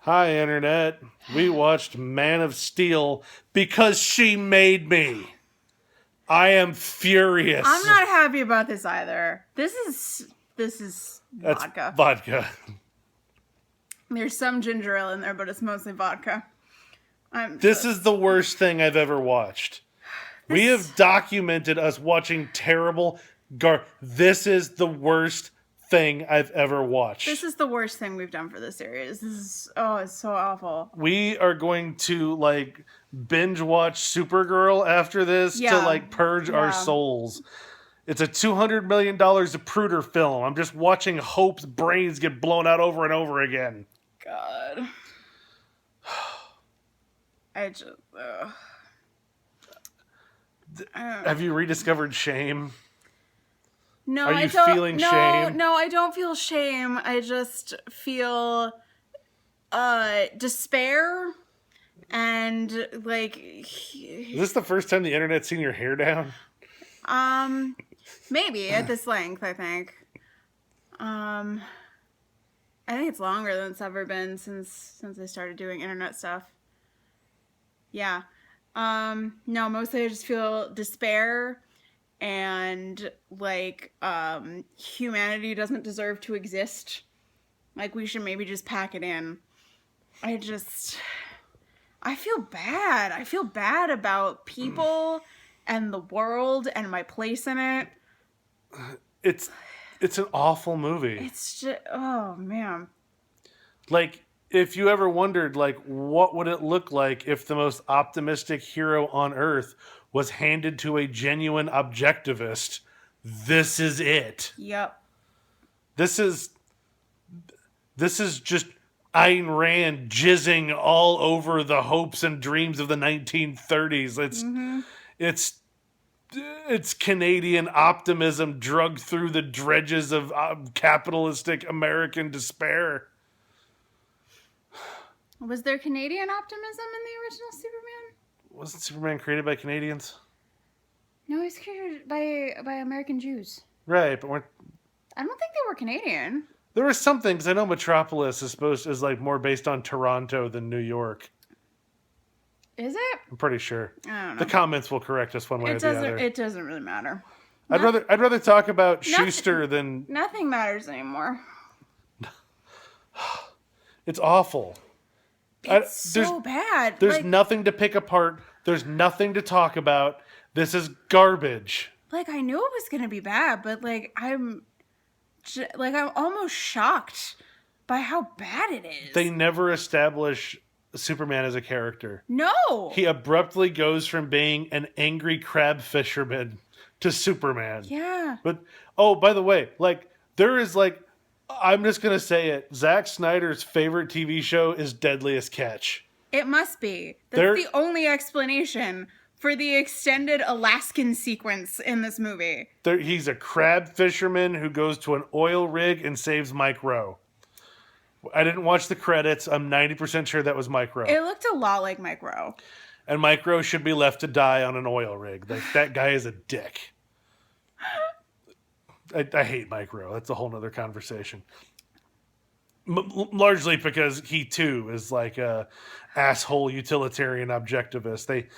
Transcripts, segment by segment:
Hi, Internet. We watched Man of Steel because she made me. I am furious. I'm not happy about this either. This is That's vodka. Vodka. There's some ginger ale in there, but it's mostly vodka. This is the worst thing I've ever watched. We have documented us watching terrible This is the worst thing I've ever watched. This is the worst thing we've done for this series. It's so awful. We are going to binge watch Supergirl after this to purge our souls. It's a $200 million Zapruder film. I'm just watching Hope's brains get blown out over and over again. God. Have you rediscovered shame? No, Are you feeling shame? No, I don't feel shame. I just feel despair and Is this the first time the internet's seen your hair down? Maybe at this length, I think. I think it's longer than it's ever been since I started doing internet stuff. Yeah. No, mostly I just feel despair and humanity doesn't deserve to exist. We should maybe just pack it in. I feel bad. I feel bad about people and the world and my place in it. It's an awful movie. It's just, oh man. If you ever wondered, what would it look like if the most optimistic hero on Earth was handed to a genuine objectivist, this is it. Yep. This is just Ayn Rand jizzing all over the hopes and dreams of the 1930s. It's Canadian optimism drugged through the dredges of capitalistic American despair. Was there Canadian optimism in the original Superman? Wasn't Superman created by Canadians? No, he was created by American Jews. Right, but I don't think they were Canadian. There were some things. I know Metropolis is more based on Toronto than New York. Is it? I'm pretty sure. I don't know. The comments will correct us one way or the other. It doesn't really matter. I'd rather talk about Schuster than... Nothing matters anymore. It's awful. It's so bad. There's nothing to pick apart. There's nothing to talk about. This is garbage. I knew it was gonna be bad, but I'm almost shocked by how bad it is. They never establish Superman as a character. No. He abruptly goes from being an angry crab fisherman to Superman. Yeah. But by the way, there is I'm just going to say it. Zack Snyder's favorite TV show is Deadliest Catch. It must be. That's the only explanation for the extended Alaskan sequence in this movie. He's a crab fisherman who goes to an oil rig and saves Mike Rowe. I didn't watch the credits. I'm 90% sure that was Mike Rowe. It looked a lot like Mike Rowe. And Mike Rowe should be left to die on an oil rig. That guy is a dick. I hate Mike Rowe. That's a whole nother conversation. Largely because he too is a asshole utilitarian objectivist. They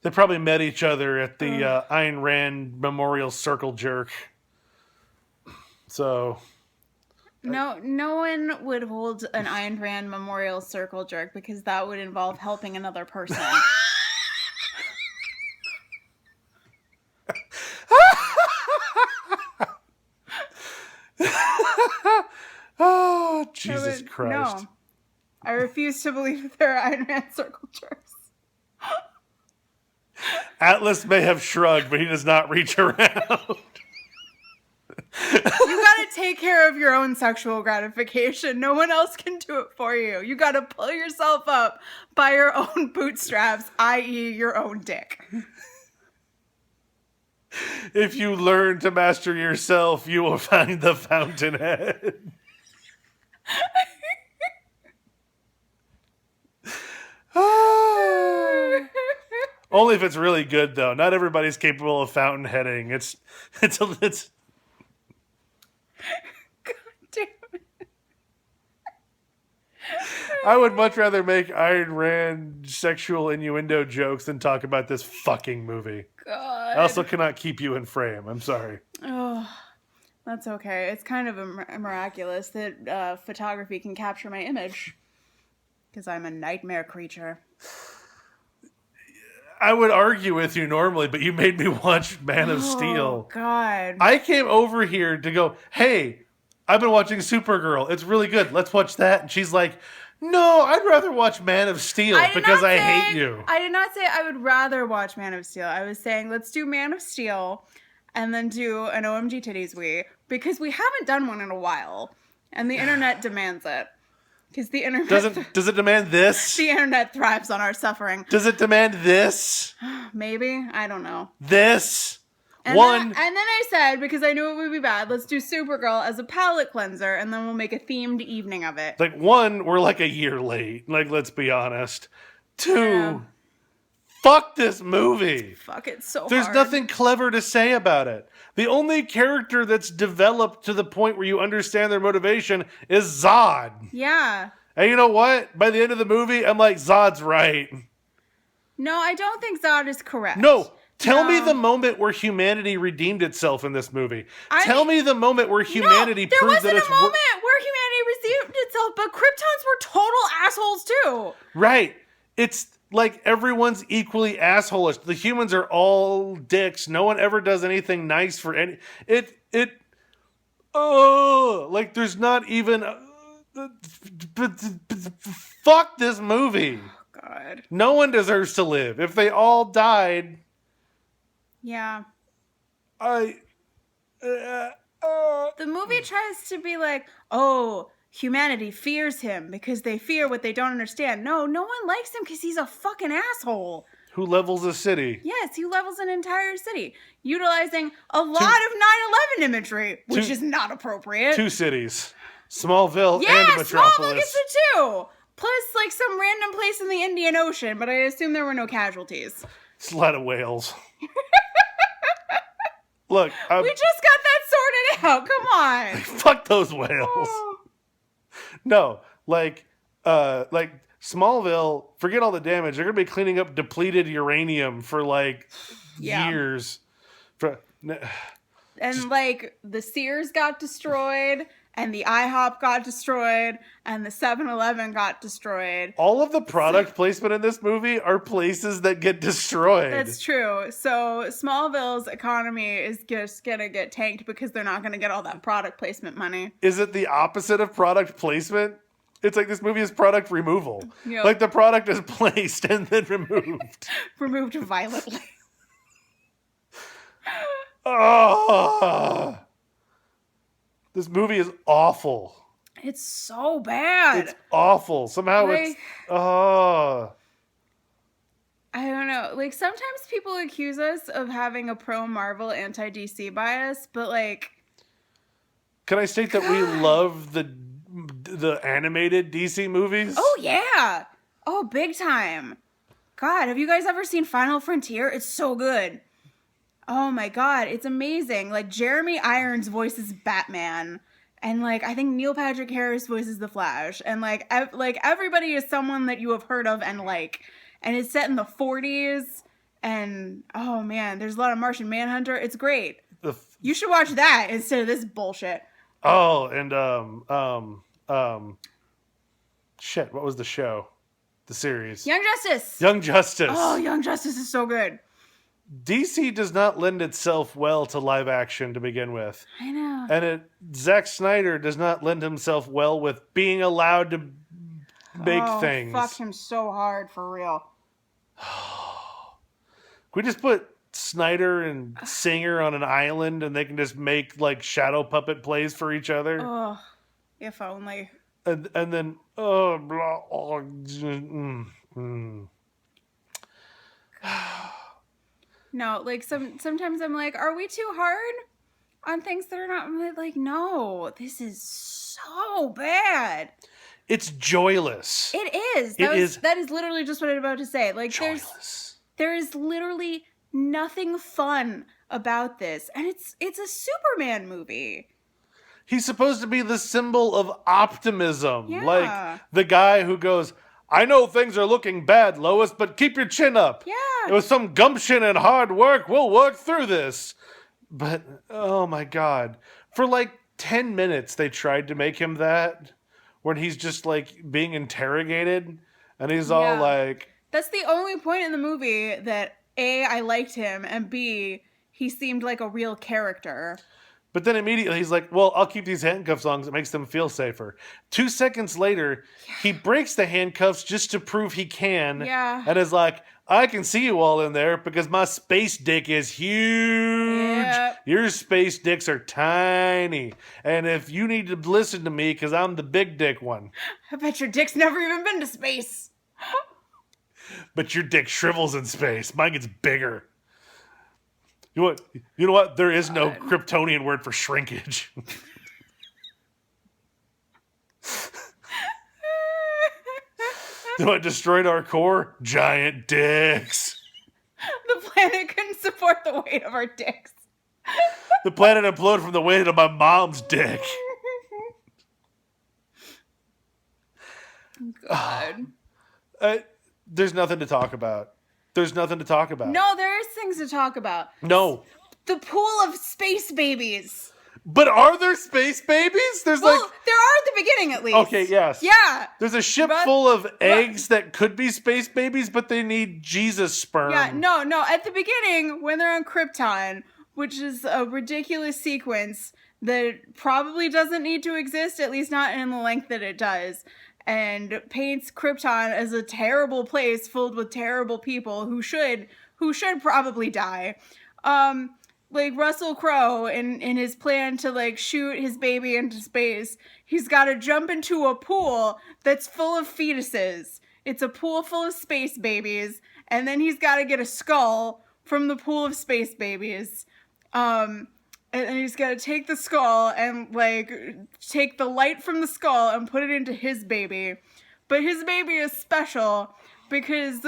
probably met each other at the Ayn Rand Memorial Circle Jerk. So no one would hold an Ayn Rand Memorial Circle Jerk because that would involve helping another person. Oh, Jesus Christ. No. I refuse to believe that there are Ayn Rand circle jerks. Atlas may have shrugged, but he does not reach around. You gotta take care of your own sexual gratification. No one else can do it for you. You gotta pull yourself up by your own bootstraps, i.e. your own dick. If you learn to master yourself, you will find the fountainhead. Only if it's really good, though. Not everybody's capable of fountainheading. It's. God damn it. I would much rather make Ayn Rand sexual innuendo jokes than talk about this fucking movie. God. I also cannot keep you in frame. I'm sorry. Oh, that's okay. It's kind of miraculous that photography can capture my image. Because I'm a nightmare creature. I would argue with you normally, but you made me watch Man of Steel. Oh, God. I came over here to go, hey, I've been watching Supergirl. It's really good. Let's watch that. And she's like, no, I'd rather watch Man of Steel because I hate you. I did not say I would rather watch Man of Steel. I was saying let's do Man of Steel and then do an OMG Titties We, because we haven't done one in a while. And the internet demands it. Because the internet... Does it demand this? The internet thrives on our suffering. Does it demand this? Maybe. I don't know. This? And then I said, because I knew it would be bad, let's do Supergirl as a palate cleanser, and then we'll make a themed evening of it. Like, one, we're like a year late. Like, let's be honest. Two, fuck this movie. Fuck it so There's hard. nothing clever to say about it. The only character that's developed to the point where you understand their motivation is Zod. Yeah. And you know what? By the end of the movie, I'm like, Zod's right. No, I don't think Zod is correct. No. Tell me the moment where humanity redeemed itself in this movie. Tell me the moment where humanity proved that it's... There wasn't a moment where humanity redeemed itself, but Kryptons were total assholes too. Right. It's like everyone's equally assholeish. The humans are all dicks. No one ever does anything nice for any... like there's not even... fuck this movie. Oh, God. No one deserves to live. If they all died... Yeah. The movie tries to be like, oh, humanity fears him because they fear what they don't understand. No one likes him because he's a fucking asshole. Who levels a city? Yes, he levels an entire city, utilizing a lot of 9/11 imagery, which is not appropriate. 2 cities. Smallville and Metropolis. Smallville gets it too. Plus, like, some random place in the Indian Ocean, but I assume there were no casualties. It's a lot of whales. Look, we just got that sorted out. Come on. Fuck those whales. Oh. No, like Smallville, forget all the damage. They're going to be cleaning up depleted uranium for years. And like the Sears got destroyed, and the IHOP got destroyed, and the 7-Eleven got destroyed. All of the product placement in this movie are places that get destroyed. That's true. So Smallville's economy is just going to get tanked because they're not going to get all that product placement money. Is it the opposite of product placement? It's like this movie is product removal. Yep. Like the product is placed and then removed. Removed violently. Oh, this movie is awful. It's so bad. It's awful. Somehow it's... Oh. I don't know. Like, sometimes people accuse us of having a pro-Marvel, anti-DC bias, but like... Can I state that we love the animated DC movies? Oh, yeah. Oh, big time. God, have you guys ever seen Final Frontier? It's so good. Oh my God, it's amazing. Like, Jeremy Irons voices Batman, and like I think Neil Patrick Harris voices the Flash, and like everybody is someone that you have heard of and like, and it's set in the 40s, and oh man, there's a lot of Martian Manhunter. It's great. You should watch that instead of this bullshit. Oh, and shit, what was the show? The series? Young Justice. Young Justice. Oh, Young Justice is so good. DC does not lend itself well to live action to begin with. I know. And Zack Snyder does not lend himself well with being allowed to make things. Fuck him so hard, for real. We just put Snyder and Singer on an island and they can just make like shadow puppet plays for each other. Oh, if only. And then No, like sometimes I'm like, are we too hard on things that are not? I'm like, no, this is so bad. It's joyless. It is. That is literally just what I'm about to say. Like, joyless. There is literally nothing fun about this, and it's a Superman movie. He's supposed to be the symbol of optimism. Yeah. Like the guy who goes, I know things are looking bad, Lois, but keep your chin up. Yeah. With some gumption and hard work, we'll work through this. But, oh my God. For like 10 minutes, they tried to make him that. When he's just like being interrogated. And he's all like... That's the only point in the movie that A, I liked him, and B, he seemed like a real character. But then immediately he's like, well, I'll keep these handcuffs on because it makes them feel safer. 2 seconds later, he breaks the handcuffs just to prove he can. Yeah. And is like, I can see you all in there because my space dick is huge. Yep. Your space dicks are tiny. And if you need to listen to me because I'm the big dick one. I bet your dick's never even been to space. But your dick shrivels in space. Mine gets bigger. You know what? There is no Kryptonian word for shrinkage. You know what destroyed our core? Giant dicks. The planet couldn't support the weight of our dicks. The planet imploded from the weight of my mom's dick. God. There's nothing to talk about. There's nothing to talk about. No, there is things to talk about. No. The pool of space babies. But are there space babies? There are at the beginning, at least. Okay, yes. Yeah. There's a ship full of eggs that could be space babies, but they need Jesus sperm. Yeah, no. At the beginning, when they're on Krypton, which is a ridiculous sequence that probably doesn't need to exist, at least not in the length that it does, and paints Krypton as a terrible place filled with terrible people who should probably die. Like Russell Crowe in his plan to like shoot his baby into space, he's got to jump into a pool that's full of fetuses. It's a pool full of space babies, and then he's got to get a skull from the pool of space babies. And he's got to take the skull and like take the light from the skull and put it into his baby. But his baby is special because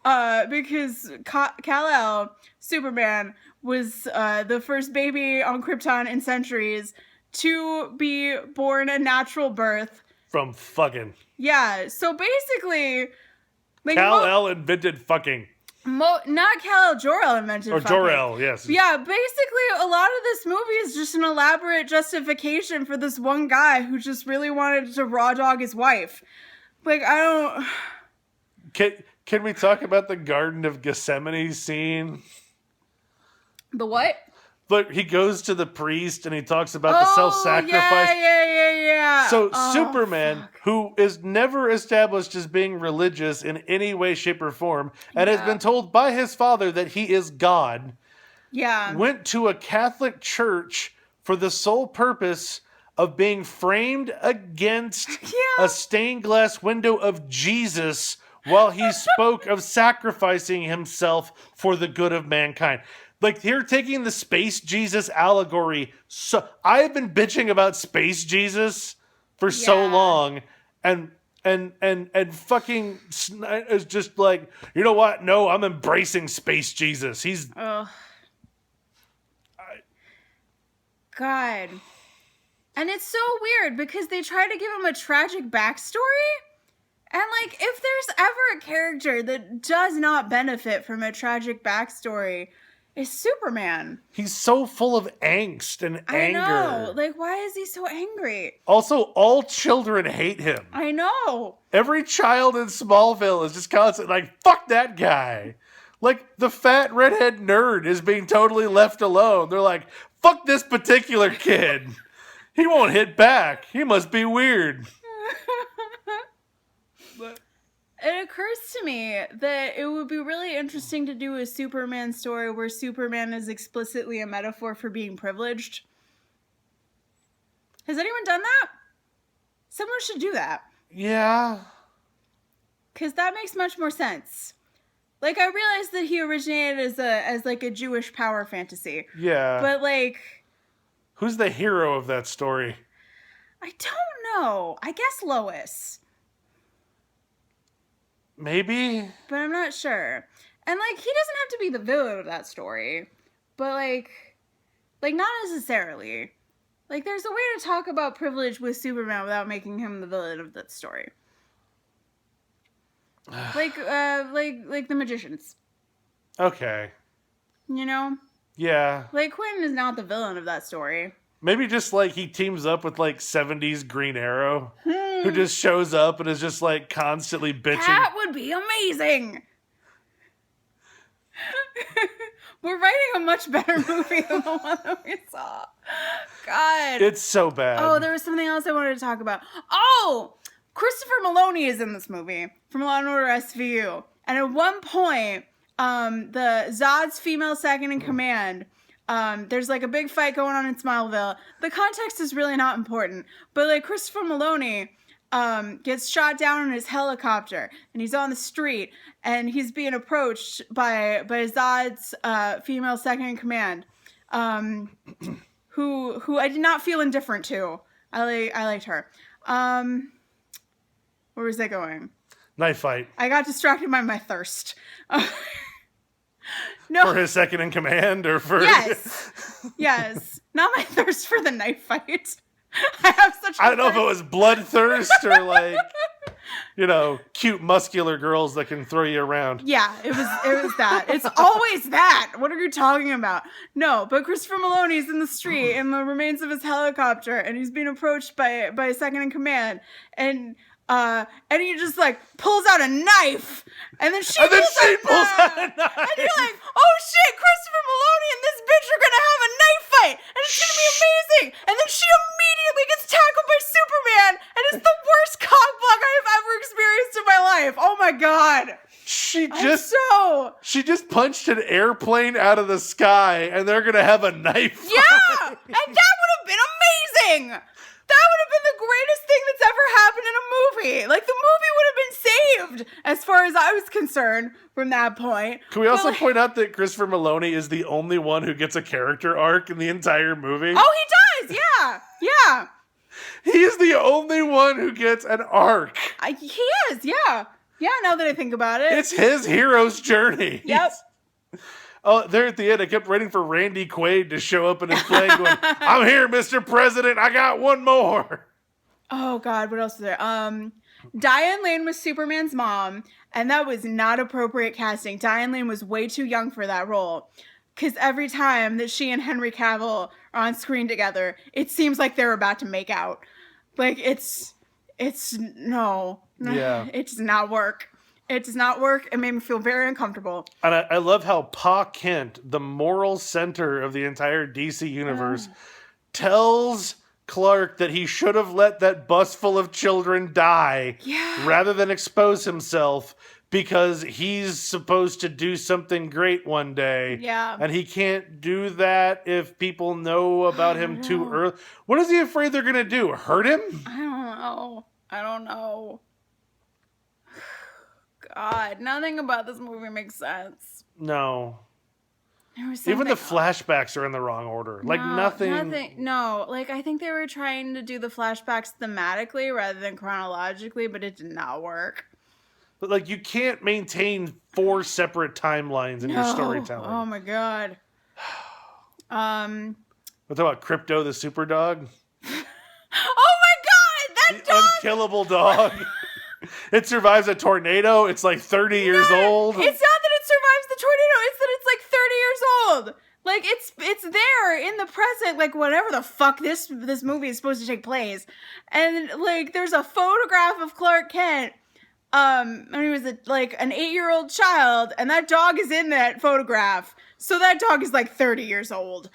Kal-El, Superman, was the first baby on Krypton in centuries to be born a natural birth. From fucking. Yeah, so basically... like, Kal-El invented fucking. Not Kal-El, Jor-El invented fucking. Or Jor-El, yes. Yeah, basically a lot of this movie is just an elaborate justification for this one guy who just really wanted to raw dog his wife. Like, I don't... Can we talk about the Garden of Gethsemane scene? The what? Look, he goes to the priest and he talks about the self-sacrifice. Yeah. So Superman, who is never established as being religious in any way, shape, or form, and has been told by his father that he is God, went to a Catholic church for the sole purpose of being framed against a stained glass window of Jesus while he spoke of sacrificing himself for the good of mankind. Like, they're taking the space Jesus allegory. So I've been bitching about space Jesus for so long, and fucking is just like, you know what? No, I'm embracing space Jesus. He's God, and it's so weird because they try to give him a tragic backstory, and like, if there's ever a character that does not benefit from a tragic backstory, is Superman. He's so full of angst and anger. I know. Like, why is he so angry? Also, all children hate him. I know. Every child in Smallville is just constantly like, fuck that guy. Like, the fat redhead nerd is being totally left alone. They're like, fuck this particular kid. He won't hit back. He must be weird. It occurs to me that it would be really interesting to do a Superman story where Superman is explicitly a metaphor for being privileged. Has anyone done that? Someone should do that. Yeah. Because that makes much more sense. Like, I realized that he originated as like a Jewish power fantasy. Yeah. But like... who's the hero of that story? I don't know. I guess Lois. Maybe? But I'm not sure. And, like, he doesn't have to be the villain of that story. But, like not necessarily. Like, there's a way to talk about privilege with Superman without making him the villain of that story. like the magicians. Okay. You know? Yeah. Like, Quinn is not the villain of that story. Maybe just, like, he teams up with, like, 70s Green Arrow, who just shows up and is just, like, constantly bitching. That would be amazing! We're writing a much better movie than the one that we saw. God. It's so bad. Oh, there was something else I wanted to talk about. Oh! Christopher Maloney is in this movie from Law & Order SVU. And at one point, the Zod's female second in command, there's like a big fight going on in Smileville. The context is really not important. But like Christopher Maloney gets shot down in his helicopter and he's on the street and he's being approached by Zod's female second in command, who I did not feel indifferent to. I liked her. Where was I going? Knife fight. I got distracted by my thirst. No. For his second in command, or for... Yes. Not my thirst for the knife fight. I don't know if it was bloodthirst or like, you know, cute muscular girls that can throw you around. Yeah, it was that. It's always that. What are you talking about? No, but Christopher Maloney's in the street in the remains of his helicopter and he's being approached by a second in command and he just like pulls out a knife and then she pulls out a knife. And you're like, oh shit, Christopher Maloney and this bitch are gonna have a knife fight and it's gonna be amazing. And then she immediately gets tackled by Superman and it's the worst cock block I have ever experienced in my life. Oh my god. She just punched an airplane out of the sky and they're gonna have a knife fight. Yeah, and that would have been amazing. That would have been the greatest thing that's ever happened in a movie. Like, the movie would have been saved, as far as I was concerned, from that point. Can we also point out that Christopher Maloney is the only one who gets a character arc in the entire movie? Oh, he does! Yeah! Yeah! He's the only one who gets an arc. He is, yeah. Yeah, now that I think about it. It's his hero's journey. Yep. Oh, there at the end, I kept waiting for Randy Quaid to show up in his plane going, I'm here, Mr. President, I got one more. Oh, God, what else is there? Diane Lane was Superman's mom, and that was not appropriate casting. Diane Lane was way too young for that role. Because every time that she and Henry Cavill are on screen together, it seems like they're about to make out. Like, no. Yeah. It does not work. It does not work. It made me feel very uncomfortable. And I love how Pa Kent, the moral center of the entire DC universe, tells Clark that he should have let that bus full of children die rather than expose himself because he's supposed to do something great one day. Yeah. And he can't do that if people know about him too early. What is he afraid they're going to do? Hurt him? I don't know. God, nothing about this movie makes sense. No. Even the flashbacks are in the wrong order. Like, nothing. No, like, I think they were trying to do the flashbacks thematically rather than chronologically, but it did not work. But, like, you can't maintain 4 separate timelines in your storytelling. Oh, my God. What about Krypto the super dog? Oh, my God! That dog! Unkillable dog. It survives a tornado. It's like 30 years old. It's not that it survives the tornado. It's that it's like 30 years old. Like, it's there in the present, like, whatever the fuck this movie is supposed to take place. And, like, there's a photograph of Clark Kent when he was, an 8-year-old child, and that dog is in that photograph. So that dog is, like, 30 years old.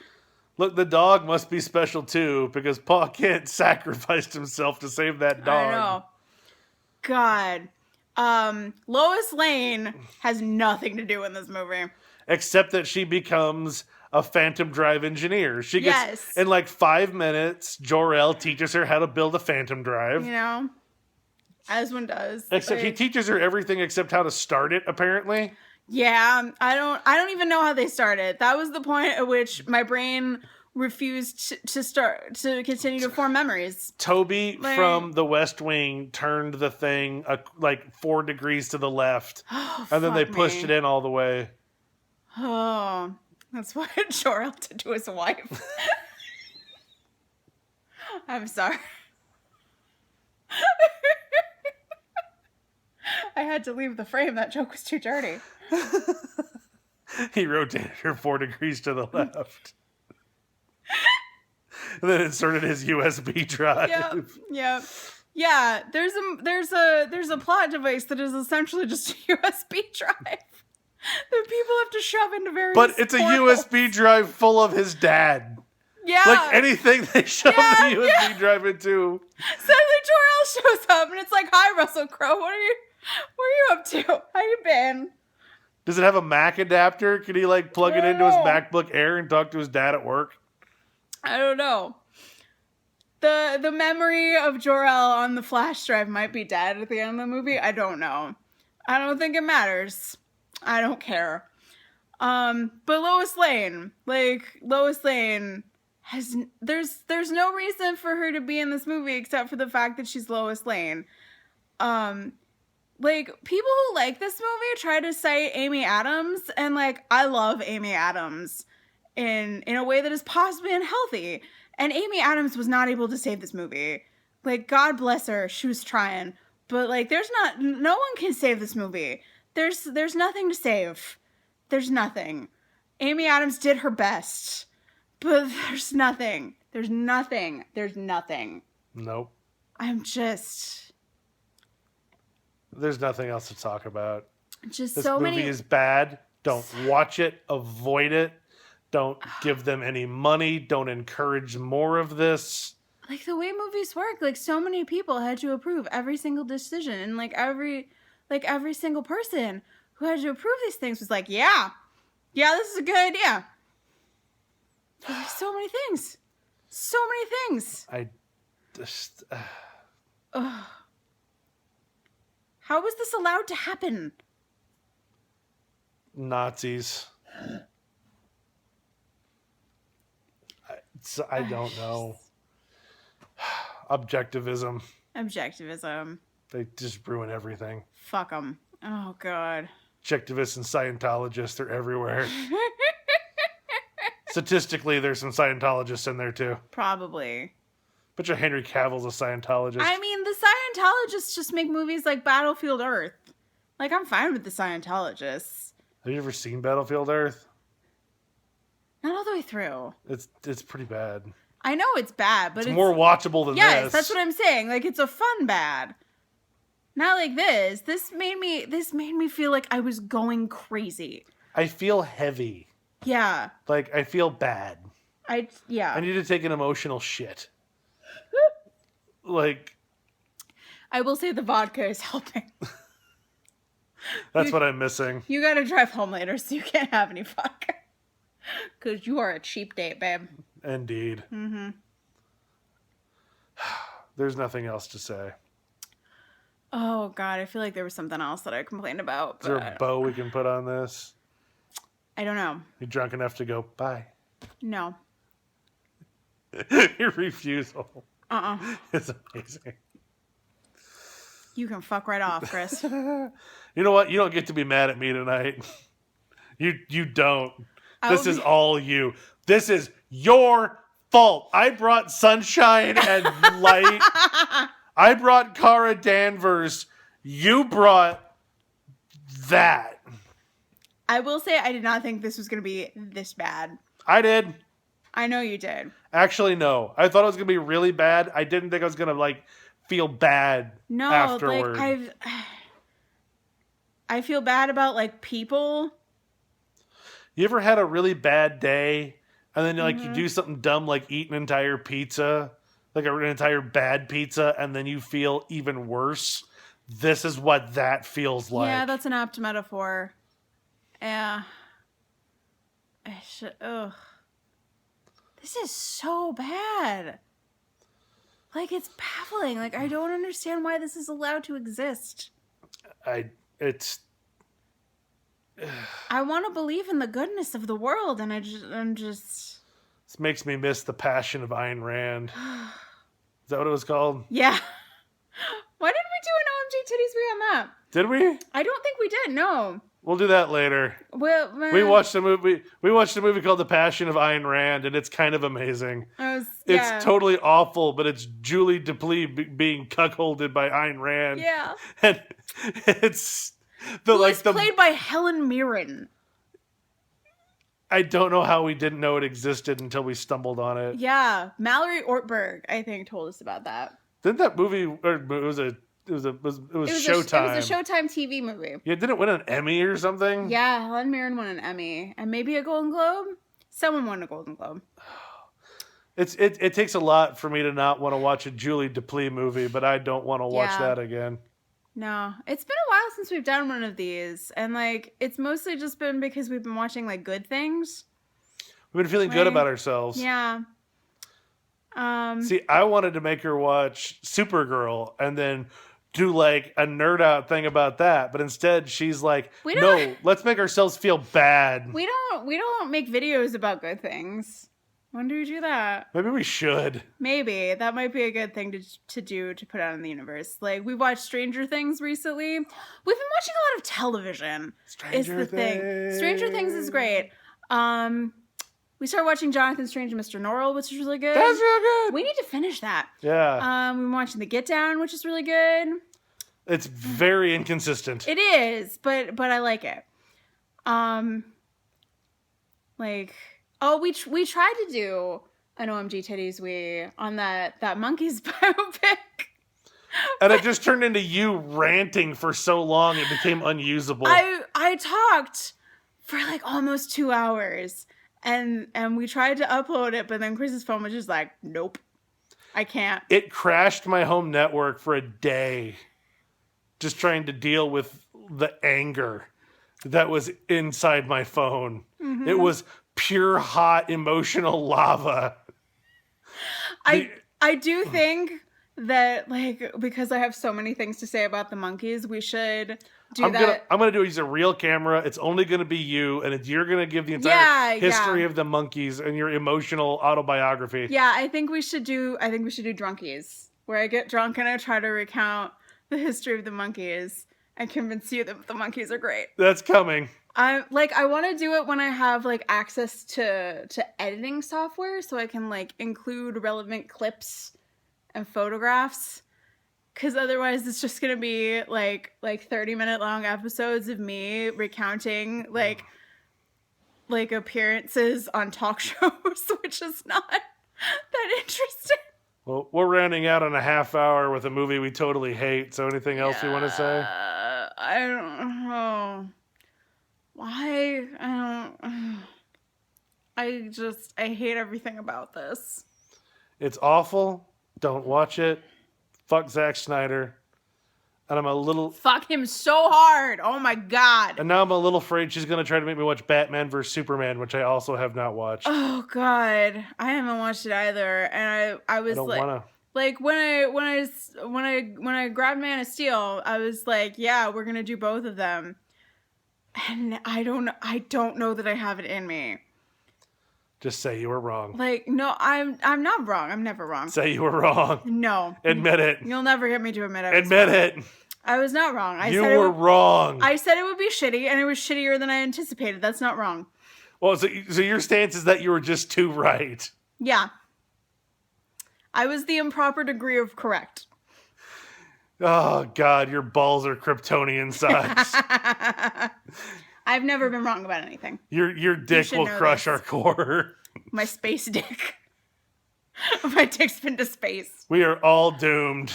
Look, the dog must be special, too, because Pa Kent sacrificed himself to save that dog. I know. God. Lois Lane has nothing to do in this movie. Except that she becomes a Phantom Drive engineer. She gets, in like 5 minutes, Jor-El teaches her how to build a Phantom Drive. You know? As one does. Except he teaches her everything except how to start it, apparently. Yeah, I don't even know how they started. That was the point at which my brain refused to continue to form memories. Toby from The West Wing turned the thing 4 degrees to the left, and then they pushed it in all the way. Oh, that's what Jor-El did to his wife. I'm sorry. I had to leave the frame. That joke was too dirty. He rotated her 4 degrees to the left. And then inserted his USB drive. Yep. Yeah, there's a plot device that is essentially just a USB drive that people have to shove into various But it's portals. a USB drive full of his dad. Yeah. Like anything they shove the USB drive into. Suddenly Jor-El shows up and it's like, hi, Russell Crowe. What are you up to? How you been? Does it have a Mac adapter? Can he like plug it into his MacBook Air and talk to his dad at work? I don't know. The memory of Jor-El on the flash drive might be dead at the end of the movie. I don't know. I don't think it matters. I don't care. But Lois Lane has there's no reason for her to be in this movie except for the fact that she's Lois Lane. Like, people who like this movie try to cite Amy Adams, and like, I love Amy Adams in a way that is possibly unhealthy. And Amy Adams was not able to save this movie. Like, God bless her, she was trying. But like, no one can save this movie. There's nothing to save. There's nothing. Amy Adams did her best. But there's nothing. There's nothing. Nope. There's nothing else to talk about. This movie is bad. Don't watch it. Avoid it. Don't give them any money. Don't encourage more of this. Like, the way movies work, like, so many people had to approve every single decision. And like every single person who had to approve these things was like, yeah, this is a good idea. Like, so many things. I just... How was this allowed to happen? Nazis. I don't know. Objectivism. They just ruin everything. Fuck them. Oh, God. Objectivists and Scientologists are everywhere. Statistically, there's some Scientologists in there, too. Probably. Bet you Henry Cavill's a Scientologist. I mean, the Scientologists just make movies like Battlefield Earth. Like, I'm fine with the Scientologists. Have you ever seen Battlefield Earth? Not all the way through. It's pretty bad. I know it's bad, but it's more watchable than this. Yes, that's what I'm saying. Like, it's a fun bad. Not like this. This made me feel like I was going crazy. I feel heavy. Yeah. Like, I feel bad. I need to take an emotional shit. Like, I will say the vodka is helping. That's what I'm missing. You gotta drive home later, so you can't have any vodka. Because you are a cheap date, babe. Indeed. Mm-hmm. There's nothing else to say. Oh, God. I feel like there was something else that I complained about. Is there a bow we can put on this? I don't know. You drunk enough to go, bye? No. Your refusal. It's amazing. You can fuck right off, Chris. You know what? You don't get to be mad at me tonight. You don't. This is all you. This is your fault. I brought sunshine and light. I brought Cara Danvers. You brought that. I will say I did not think this was going to be this bad. I did. I know you did. Actually, no. I thought it was going to be really bad. I didn't think I was going to, like, feel bad afterward. Like, I feel bad about, like, people. You ever had a really bad day, and then, like, you do something dumb, like eat an entire pizza, like an entire bad pizza, and then you feel even worse? This is what that feels like. Yeah, that's an apt metaphor. Yeah. Ugh. This is so bad. Like, it's baffling. Like, I don't understand why this is allowed to exist. I want to believe in the goodness of the world, and I'm just... This makes me miss The Passion of Ayn Rand. Is that what it was called? Yeah. Why didn't we do an OMG Titties Free on that? Did we? I don't think we did, no. We'll do that later. Well, we watched a movie. We watched a movie called The Passion of Ayn Rand, and it's kind of amazing. It's totally awful, but it's Julie Deplis being cuckolded by Ayn Rand. Yeah, and it's played by Helen Mirren. I don't know how we didn't know it existed until we stumbled on it. Yeah, Mallory Ortberg, I think, told us about that. Didn't that movie? It was Showtime. It was a Showtime TV movie. Yeah, didn't it win an Emmy or something? Yeah, Helen Mirren won an Emmy and maybe a Golden Globe. Someone won a Golden Globe. It takes a lot for me to not want to watch a Julie Deplis movie, but I don't want to watch that again. No, it's been a while since we've done one of these, and like it's mostly just been because we've been watching like good things. We've been feeling good about ourselves. Yeah. See, I wanted to make her watch Supergirl and then do like a nerd out thing about that, but instead she's like, "No, let's make ourselves feel bad." We don't make videos about good things. When do we do that? Maybe we should. Maybe. That might be a good thing to do, to put out in the universe. Like, we watched Stranger Things recently. We've been watching a lot of television. Stranger Things is great. We started watching Jonathan Strange and Mr. Norrell, which is really good. That's real good. We need to finish that. Yeah. We've been watching The Get Down, which is really good. It's very inconsistent. It is, but I like it. We tried to do an OMG Titties We on that Monkeys biopic. And it just turned into you ranting for so long it became unusable. I talked for like almost 2 hours and we tried to upload it, but then Chris's phone was just like, nope, I can't. It crashed my home network for a day just trying to deal with the anger that was inside my phone. Mm-hmm. It was pure hot emotional lava. I do think that, like, because I have so many things to say about the Monkeys, we should do that. I'm gonna use a real camera. It's only gonna be you, and you're gonna give the entire history of the Monkeys and your emotional autobiography. Yeah, I think we should do Drunkies, where I get drunk and I try to recount the history of the Monkeys and convince you that the Monkeys are great. That's coming. I want to do it when I have like access to editing software, so I can like include relevant clips and photographs. Because otherwise, it's just gonna be like 30-minute long episodes of me recounting like appearances on talk shows, which is not that interesting. Well, we're rounding out on a half hour with a movie we totally hate. So, anything else you want to say? I don't know. Why? I hate everything about this. It's awful. Don't watch it. Fuck Zack Snyder. And I'm a little... Fuck him so hard. Oh my God. And now I'm a little afraid she's going to try to make me watch Batman vs. Superman, which I also have not watched. Oh God. I haven't watched it either. And I was like... I don't want to. Like when I grabbed Man of Steel, I was like, yeah, we're going to do both of them. And I don't know that I have it in me. Just say you were wrong. Like, no, I'm not wrong. I'm never wrong. Say you were wrong. No. Admit it. You'll never get me to admit it. Admit it. I was not wrong. You were wrong. I said it would be shitty, and it was shittier than I anticipated. That's not wrong. Well, so your stance is that you were just too right. Yeah. I was the improper degree of correct. Oh, God, your balls are Kryptonian size. I've never been wrong about anything. Your dick will crush our core. My space dick. My dick's been to space. We are all doomed.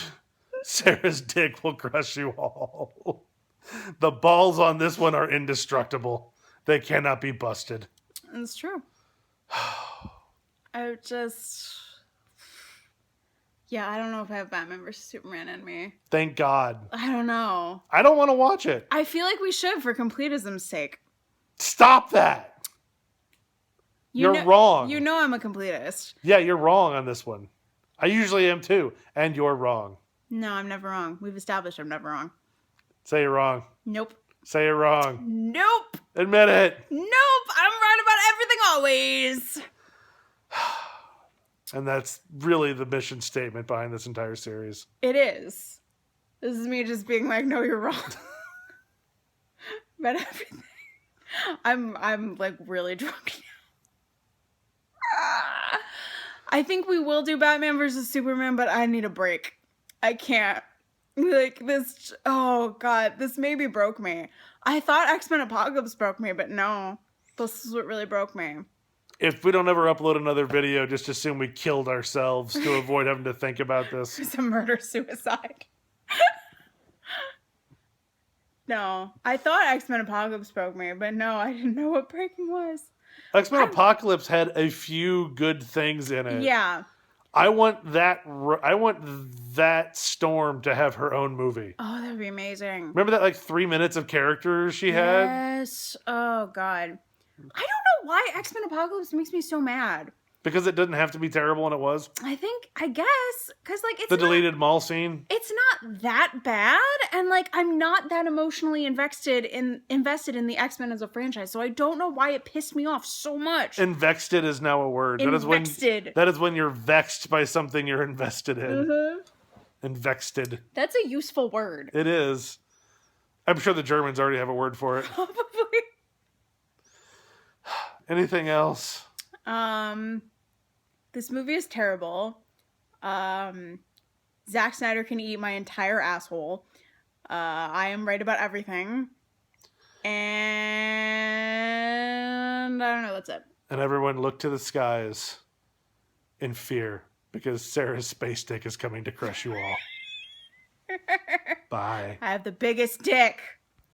Sarah's dick will crush you all. The balls on this one are indestructible. They cannot be busted. It's true. Yeah, I don't know if I have Batman vs. Superman in me. Thank God. I don't know. I don't want to watch it. I feel like we should for completism's sake. Stop that. You're wrong. You know I'm a completist. Yeah, you're wrong on this one. I usually am too. And you're wrong. No, I'm never wrong. We've established I'm never wrong. Say you're wrong. Nope. Say you're wrong. Nope. Admit it. Nope. I'm right about everything always. And that's really the mission statement behind this entire series. It is. This is me just being like, no, you're wrong. about everything. I'm like really drunk now. I think we will do Batman versus Superman, but I need a break. I can't. Like this, oh God, this maybe broke me. I thought X-Men Apocalypse broke me, but no. This is what really broke me. If we don't ever upload another video, just assume we killed ourselves to avoid having to think about this. It's a murder-suicide. No. I thought X-Men Apocalypse broke me, but no, I didn't know what breaking was. X-Men Apocalypse had a few good things in it. Yeah. I want that Storm to have her own movie. Oh, that would be amazing. Remember that like 3 minutes of characters she had? Yes. Oh, God. I don't know why X-Men Apocalypse makes me so mad. Because it didn't have to be terrible, and it was? I guess, because, like, it's the deleted mall scene? It's not that bad, and, like, I'm not that emotionally invested in the X-Men as a franchise, so I don't know why it pissed me off so much. Invested is now a word. Invested. That is when you're vexed by something you're invested in. Mm-hmm. Invested. That's a useful word. It is. I'm sure the Germans already have a word for it. Probably. Anything else? This movie is terrible. Zack Snyder can eat my entire asshole. I am right about everything. And I don't know, that's it. And everyone look to the skies in fear because Sarah's space dick is coming to crush you all. Bye. I have the biggest dick.